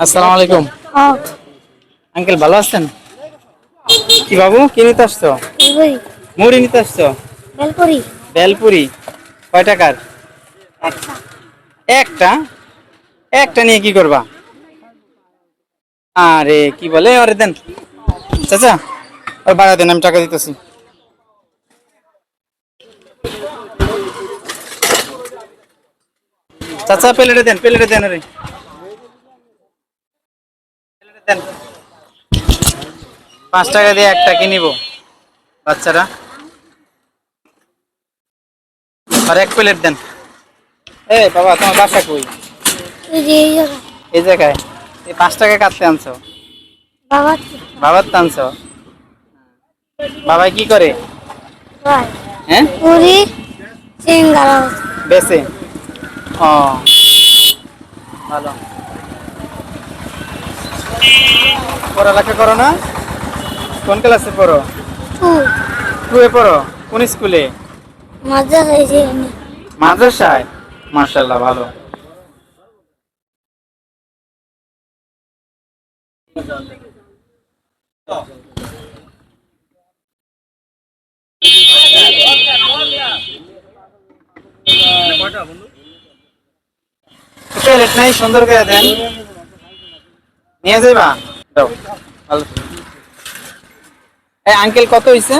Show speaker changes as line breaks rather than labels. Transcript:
আসসালামু আলাইকুম আঙ্কেল, ভালো আছেন? কি বাবু, কি নিতে আসছো? মুড়ি নিতে আসছো? বেলপুরি কয় টাকার? একটা একটা নিয়ে কি করবা? আরে কি বলে, ওরে দেন চাচা, ওর ভাড়া দেন, আমি টাকা দিতেছি। চাচা প্লেটে দেন, প্লেটে দেন, ওরে প্লেটে দেন। 5 টাকা দিয়ে একটা কি নিবো বাচ্চারা? আর এক প্লেট দেন। এ বাবা, তোমার বাসা কই? এই জায়গায়। এই 5 টাকা কাটতে আনছো? বাবার তো আনছো? বাবাই কি করে? হ্যাঁ, বেচে। ও, ভালো। পড়ালেখা করো না? কোন ক্লাসে পড়ো? টুয়ে পড়ো? কোন স্কুলে? মাদ্রাসায়। মাশাআল্লাহ, ভালো। প্লেট নাই, সুন্দর করে দেন। নিয়ে যাইবা? দাও। ভালো। এই আঙ্কেল, কত হইছে?